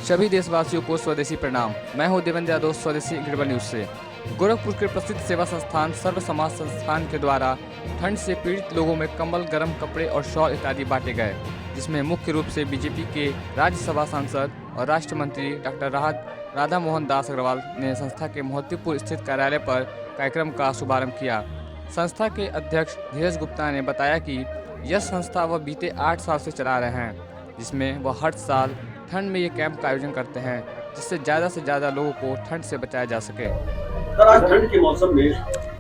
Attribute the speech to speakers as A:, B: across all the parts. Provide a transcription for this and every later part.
A: सभी देशवासियों को स्वदेशी प्रणाम। मैं हूं देवेंद्र यादव, स्वदेशी ग्लोबल न्यूज से। गोरखपुर के प्रसिद्ध सेवा संस्थान सर्व समाज संस्थान के द्वारा ठंड से पीड़ित लोगों में कंबल, गर्म कपड़े और शॉल इत्यादि बांटे गए, जिसमें मुख्य रूप से बीजेपी के राज्यसभा सांसद और राष्ट्र मंत्री डॉक्टर राधा मोहन दास अग्रवाल ने संस्था के मोहद्दीपुर स्थित कार्यालय पर कार्यक्रम का शुभारंभ किया। संस्था के अध्यक्ष धीरज गुप्ता ने बताया कि यह संस्था वह बीते 8 साल से चला रहे हैं, जिसमें वह हर साल ठंड में ये कैंप का आयोजन करते हैं, जिससे ज़्यादा लोगों को ठंड से बचाया जा सके।
B: सर, आज ठंड के मौसम में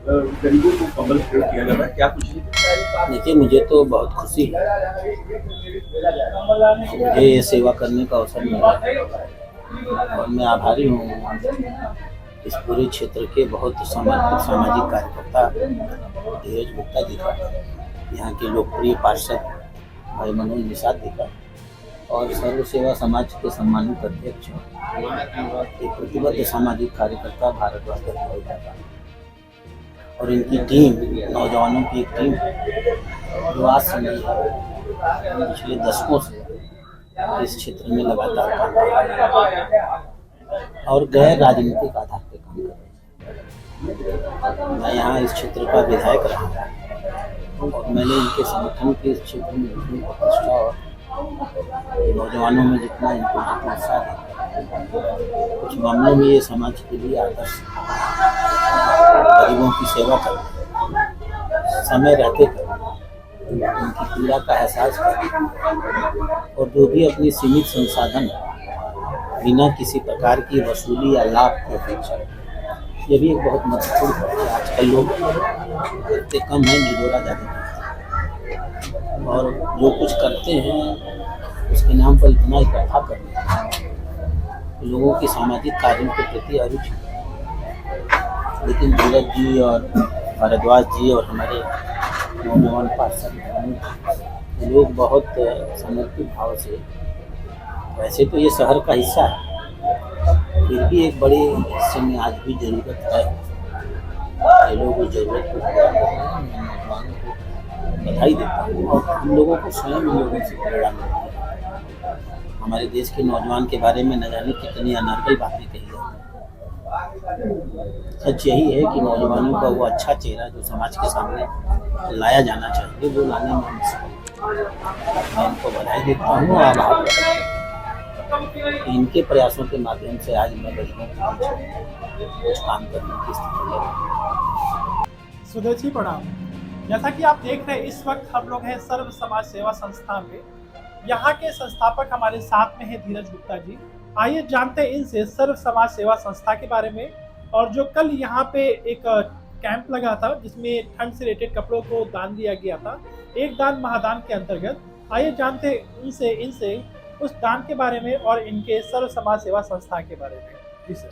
B: गरीबों को कंबल वितरण किया जा रहा है, क्या कुछ?
C: देखिए, मुझे तो बहुत खुशी है, मुझे ये सेवा करने का अवसर मिला और मैं आभारी हूँ इस पूरे क्षेत्र के बहुत समर्पित सामाजिक कार्यकर्ता धीरज गुप्ता जी का, यहाँ के लोकप्रिय पार्षद भाई मनोज निषाद जी का और सर्व सेवा समाज के सम्मानित अध्यक्ष एक प्रतिबद्ध सामाजिक कार्यकर्ता भारद्वाज भाई का और इनकी टीम, नौजवानों की एक टीम जो आज से नहीं है, पिछले दशकों से इस क्षेत्र में लगातार काम कर रही है और गैर राजनीतिक आधार पर काम कर रही है। मैं यहाँ इस क्षेत्र का विधायक रहा और मैंने इनके संगठन के इस क्षेत्र में जितनी प्रतिष्ठा और नौजवानों में जितना इनको जितना उत्साह है, कुछ मामलों में ये समाज के लिए आदर्श, गरीबों की सेवा कर समय रहते उनकी पीड़ा का एहसास कर और जो भी अपनी सीमित संसाधन बिना किसी प्रकार की वसूली या लाभ की अपेक्षा, ये भी एक बहुत महत्वपूर्ण है। आजकल लोग करते कम है, निडोरा ज़्यादा और जो कुछ करते हैं उसके नाम पर इतना इकट्ठा करते हैं, लोगों की सामाजिक कार्यों के प्रति अरुचि। लेकिन धीरज जी और भारद्वाज जी और हमारे नौजवान पार्षद लोग बहुत समर्पित भाव से, वैसे तो ये शहर का हिस्सा है, फिर भी एक बड़े हिस्से में आज भी ज़रूरत है। ये लोग उस ज़रूरत को पूरा कर रहे हैं। मैं नौजवानों को बधाई देता हूँ और हम लोगों को स्वयं इन लोगों से प्रेरणा मिलती है। हमारे देश के नौजवान के बारे में न जाने कितनी अनर्गल बातें कही जाती हैं। सच यही है कि नौजवानों का वो अच्छा चेहरा जो समाज के सामने लाया जाना चाहिए, वो लाने में मैं इनको बधाई देता हूँ। आभार इनके प्रयासों के माध्यम से आज मैं गरीबों के बीच कुछ काम करने की स्थिति में।
D: स्वदेशी प्रणाम। जैसा कि आप देख रहे हैं, इस वक्त हम लोग हैं सर्व समाज सेवा संस्थान में। यहाँ के संस्थापक हमारे साथ में हैं धीरज गुप्ता जी। आइए जानते हैं इनसे सर्व समाज सेवा संस्था के बारे में और जो कल यहाँ पे एक कैंप लगा था जिसमें ठंड से रिलेटेड कपड़ों को दान दिया गया था, एक दान महादान के अंतर्गत। आइए जानते हैं इनसे उस दान के बारे में और इनके सर्व समाज सेवा संस्था के बारे में। जी सर।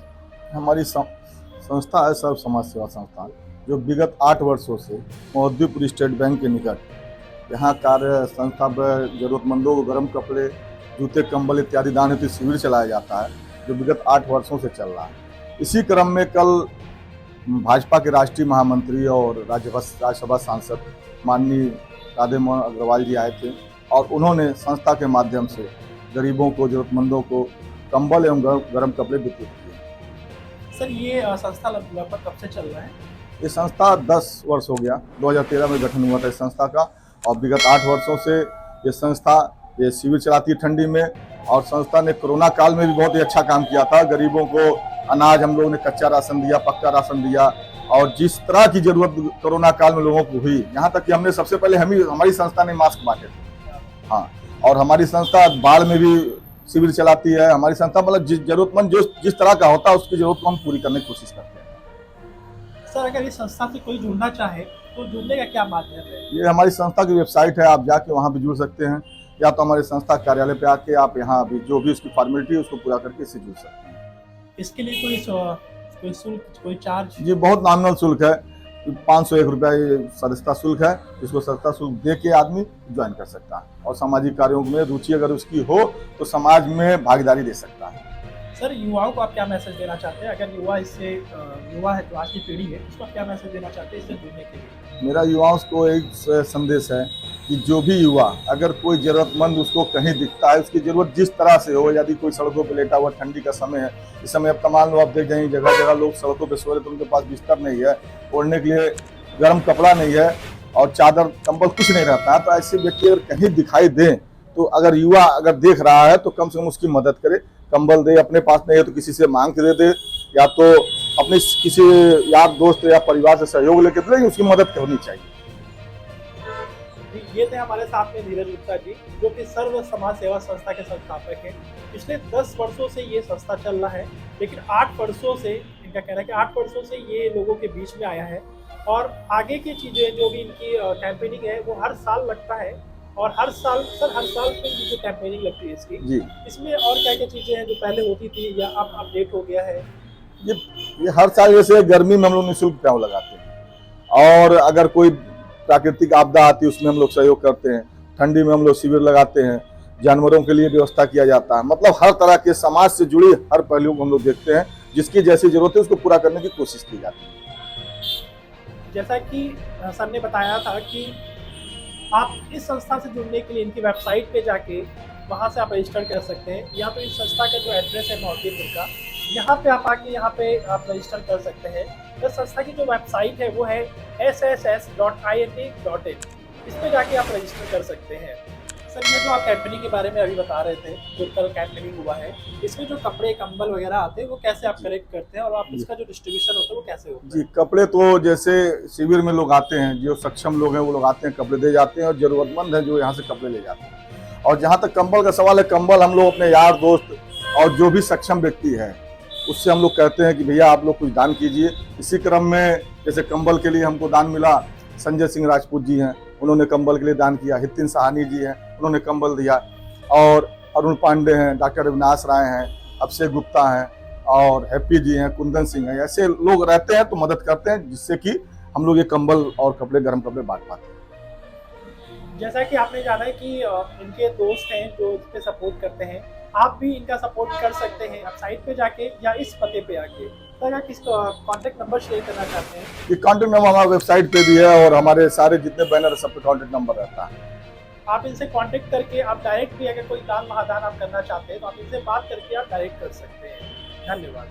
E: हमारी संस्था है सर्व समाज सेवा संस्थान, जो विगत 8 वर्षों से मोहद्दीपुर स्टेट बैंक के निकट यहाँ कार्य संस्था पर जरूरतमंदों को गर्म कपड़े, जूते, कंबल इत्यादि दान हेतु शिविर चलाया जाता है, जो विगत 8 वर्षों से चल रहा है। इसी क्रम में कल भाजपा के राष्ट्रीय महामंत्री और राज्यसभा सांसद माननीय राधा मोहन अग्रवाल जी आए थे और उन्होंने संस्था के माध्यम से गरीबों को, जरूरतमंदों को कंबल एवं गर्म कपड़े वितरित किए।
D: सर, ये संस्था लगभग कब से चल रहा है?
E: ये संस्था 10 वर्ष हो गया, 2013 में गठन हुआ था इस संस्था का और विगत 8 वर्षों से ये संस्था ये शिविर चलाती है ठंडी में। और संस्था ने कोरोना काल में भी बहुत ही अच्छा काम किया था। गरीबों को अनाज, हम लोगों ने कच्चा राशन दिया, पक्का राशन दिया और जिस तरह की जरूरत कोरोना काल में लोगों को हुई, यहाँ तक कि हमने सबसे पहले हमारी संस्था ने मास्क बांटे थे। हाँ, और हमारी संस्था बाढ़ में भी शिविर चलाती है। हमारी संस्था मतलब जरूरतमंद जिस तरह का होता है उसकी जरूरत को हम पूरी करने की कोशिश करते हैं।
D: सर, अगर इस संस्था से कोई जुड़ना चाहे तो जुड़ने का क्या माध्यम है?
E: ये हमारी संस्था की वेबसाइट है, आप जाके वहाँ भी जुड़ सकते हैं या तो हमारे संस्था कार्यालय पे आके आप यहाँ भी जो भी उसकी फॉर्मेलिटी है उसको पूरा करके इससे जुड़ सकते हैं।
D: इसके लिए कोई शुल्क, कोई चार्ज?
E: जी, बहुत नॉमिनल शुल्क है, 501 रुपया ये सदस्यता शुल्क है। इसको सदस्यता शुल्क दे के आदमी ज्वाइन कर सकता है और सामाजिक कार्यों में रुचि अगर उसकी हो तो समाज में भागीदारी दे सकता है।
D: सर युवाओं को आप क्या मैसेज देना चाहते हैं? अगर युवा है जो आज की पीढ़ी है, उसको आप क्या मैसेज देना चाहते हैं इससे जुड़ने के लिए?
E: मेरा युवाओं को एक संदेश है कि जो भी युवा, अगर कोई ज़रूरतमंद उसको कहीं दिखता है, उसकी ज़रूरत जिस तरह से हो, यदि कोई सड़कों पे लेटा हुआ, ठंडी का समय है, इस समय अब तमाम लोग आप देख जाएंगे जगह जगह लोग सड़कों पे सो रहे, तो उनके पास बिस्तर नहीं है, ओढ़ने के लिए गर्म कपड़ा नहीं है और चादर कंबल कुछ नहीं रहता है, तो ऐसे व्यक्ति अगर कहीं दिखाई दें तो अगर युवा अगर देख रहा है तो कम से कम उसकी मदद करे, कंबल दे, अपने पास नहीं है तो किसी से मांग के दे, या तो अपने किसी यार दोस्त या परिवार से सहयोग लेके दे, उसकी मदद करनी चाहिए।
D: ये थे हमारे साथ में धीरज गुप्ता जी, जो कि सर्व समाज सेवा संस्था के संस्थापक हैं। पिछले 10 वर्षों से ये संस्था चल रहा है, लेकिन 8 वर्षों से इनका कहना है कि 8 वर्षों से ये लोगों के बीच में आया है और आगे की चीज़ें जो भी इनकी कैंपेनिंग है वो हर साल लगता है और हर साल पे ये जो कैंपेनिंग लगती है
E: जी,
D: इसमें और क्या क्या चीज़ें हैं जो पहले होती थी या अब अपडेट हो गया है?
E: ये हर साल जैसे गर्मी में हम लोग निःशुल्क कैंप लगाते हैं और अगर कोई प्राकृतिक आपदा आती है उसमें हम लोग सहयोग करते हैं, ठंडी में हम लोग शिविर लगाते हैं, जानवरों के लिए व्यवस्था किया जाता है, मतलब हर तरह के समाज से जुड़ी हर पहलू को हम लोग देखते हैं, जिसकी जैसी जरूरत है उसको पूरा करने की कोशिश की जाती है।
D: जैसा कि सर ने बताया था कि आप इस संस्था से जुड़ने के लिए इनकी वेबसाइट पे जाके वहाँ से आप रजिस्टर कर सकते हैं, या तो इस संस्था का जो एड्रेस है मोतीपुर का, यहाँ पे आप आके यहाँ पे आप रजिस्टर कर सकते हैं। तो संस्था की जो वेबसाइट है वो है sss.int.in, इस पे जाके आप रजिस्टर कर सकते हैं। सर ये जो आप कैंपेनिंग के बारे में अभी बता रहे थे, जो कल कैंपेनिंग हुआ है, इसमें जो कपड़े कंबल वगैरह आते हैं वो कैसे आप कलेक्ट करते हैं और आप इसका जो डिस्ट्रीब्यूशन होता है वो कैसे होता है?
E: जी, कपड़े तो जैसे शिविर में लोग आते हैं, जो सक्षम लोग हैं वो लोग आते हैं, कपड़े दे जाते हैं और जरूरतमंद है जो यहाँ से कपड़े ले जाते हैं। और जहाँ तक कंबल का सवाल है, कंबल हम लोग अपने यार दोस्त और जो भी सक्षम व्यक्ति है उससे हम लोग कहते हैं कि भैया आप लोग कुछ दान कीजिए। इसी क्रम में जैसे कंबल के लिए हमको दान मिला, संजय सिंह राजपूत जी हैं, उन्होंने कंबल के लिए दान किया, हितिन साहनी जी हैं, उन्होंने कंबल दिया, और अरुण पांडे हैं, डॉक्टर अविनाश राय हैं, अभिषेक गुप्ता हैं और हैप्पी जी हैं, कुंदन सिंह हैं, ऐसे लोग रहते हैं तो मदद करते हैं, जिससे कि हम लोग ये कंबल और कपड़े, गर्म कपड़े बांट पाते हैं।
D: जैसा कि आपने जाना है कि इनके दोस्त हैं जो इस पे सपोर्ट करते हैं, आप भी इनका सपोर्ट कर सकते हैं आप साइट पे जाके या इस पते पे आके। तो अगर किस कॉन्टेक्ट नंबर शेयर करना चाहते हैं?
E: ये कॉन्टेक्ट नंबर हमारे वेबसाइट पे भी है और हमारे सारे जितने बैनर है सब पे कॉन्टेक्ट नंबर रहता है।
D: आप इनसे कांटेक्ट करके आप डायरेक्ट भी अगर कोई दान महादान आप करना चाहते हैं तो आप इनसे बात करके आप डायरेक्ट कर सकते हैं। धन्यवाद।